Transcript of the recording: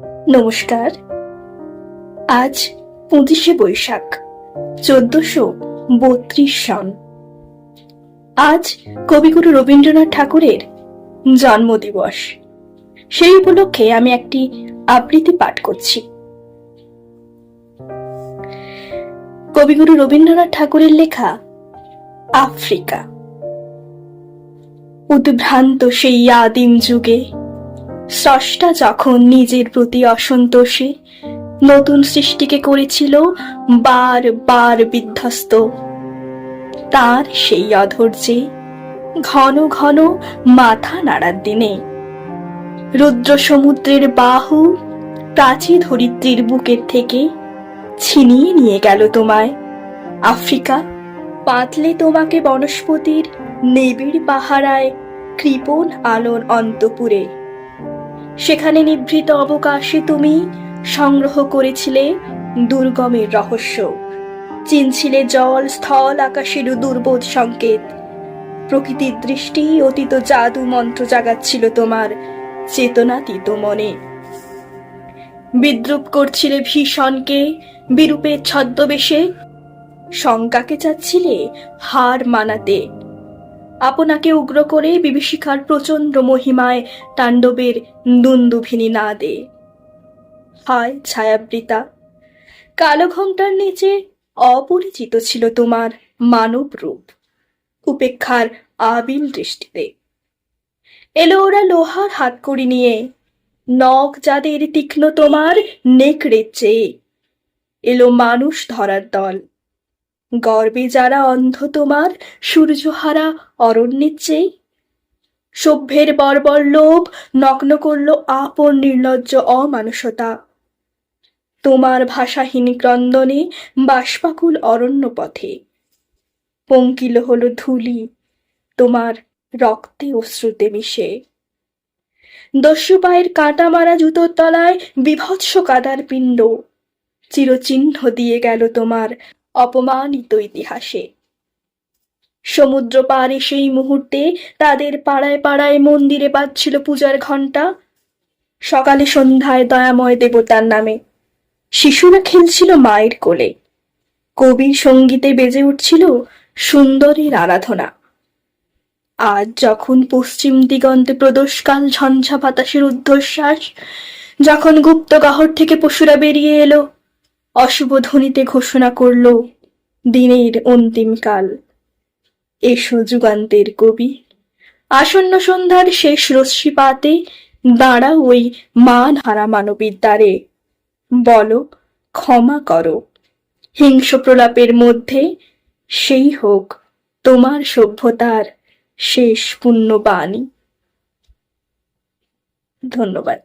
নমস্কার। আজ 25শে বৈশাখ 1432 সন। আজ কবিগুরু রবীন্দ্রনাথ ঠাকুরের জন্মদিবস। সেই উপলক্ষে আমি একটি আবৃত্তি পাঠ করছি। কবিগুরু রবীন্দ্রনাথ ঠাকুরের লেখা আফ্রিকা। উদ্ভ্রান্ত সেই আদিম যুগে স্রষ্টা যখন নিজের প্রতি অসন্তোষে নতুন সৃষ্টিকে করেছিল বার বার বিধ্বস্ত, তার সেই অধৈর্যে ঘন ঘন মাথা নাড়ার দিনে রুদ্র সমুদ্রের বাহু প্রাচী ধরিত্রীর বুকের থেকে ছিনিয়ে নিয়ে গেল তোমায়। আফ্রিকা, পাতলে তোমাকে বনস্পতির নিবিড় পাহারায় কৃপণ আলোর অন্তপুরে। সেখানে নিভৃত অবকাশে তুমি সংগ্রহ করেছিলে দুর্গমের রহস্য, চিনছিলে জল স্থল আকাশের দুর্বোধ সংকেত। প্রকৃতির দৃষ্টি অতীত জাদু মন্ত্র জাগাচ্ছিল তোমার চেতনাতীত মনে। বিদ্রুপ করছিলে ভীষণকে বিরূপের ছদ্মবেশে, শঙ্কাকে চাচ্ছিলে হার মানাতে। আপনাকে উগ্র করে বিভীষিকার প্রচন্ড মহিমায় তাণ্ডবের দুন্দুভিনী না দে। হায় ছায়াবৃতা, কালো ঘোমটার নিচে অপরিচিত ছিল তোমার মানব রূপ। উপেক্ষার আবিল দৃষ্টিতে এলো ওরা লোহার হাতকড়ি নিয়ে, নখ যাদের তীক্ষ্ণ তোমার নেকড়ে চেয়ে। এলো মানুষ ধরার দল, গর্বে যারা অন্ধ তোমার সূর্যহারা অরণ্যের চেয়ে। সভ্যের বর্বর লোভ নগ্ন করল আপন নির্লজ্জ অমানুষতা। তোমার ভাষাহীন ক্রন্দনে বাষ্পাকুল অরণ্য পথে পঙ্কিল হলো ধূলি তোমার রক্তে অশ্রুতে মিশে। দস্যু পায়ের কাঁটা মারা জুতোর তলায় বিভৎস কাদার পিণ্ড চিরচিহ্ন দিয়ে গেল তোমার অপমানিত ইতিহাসে। সমুদ্র পারে সেই মুহূর্তে তাদের পাড়ায় পাড়ায় মন্দিরে বাজছিল পূজার ঘণ্টা। সকালে সন্ধ্যায় দয়াময় দেবতার নামে শিশুরা খেলছিল মায়ের কোলে। কবির সঙ্গীতে বেজে উঠছিল সুন্দরীর আরাধনা। আজ যখন পশ্চিম দিগন্তে প্রদোষকাল ঝঞ্ঝা বাতাসের ঊর্ধ্বশ্বাস, যখন গুপ্ত গহ্বর থেকে পশুরা বেরিয়ে এলো, অশুভ ধ্বনিতে ঘোষণা করল দিনের অন্তিম কাল। এসো যুগান্তের কবি, আসন্ন সন্ধ্যার শেষ রশ্মিপাতে দাঁড়াও ওই মান হারা মানবীর দ্বারে। বলো, ক্ষমা করো, হিংস্র প্রলাপের মধ্যে সেই হোক তোমার সভ্যতার শেষ পুণ্যবাণী। ধন্যবাদ।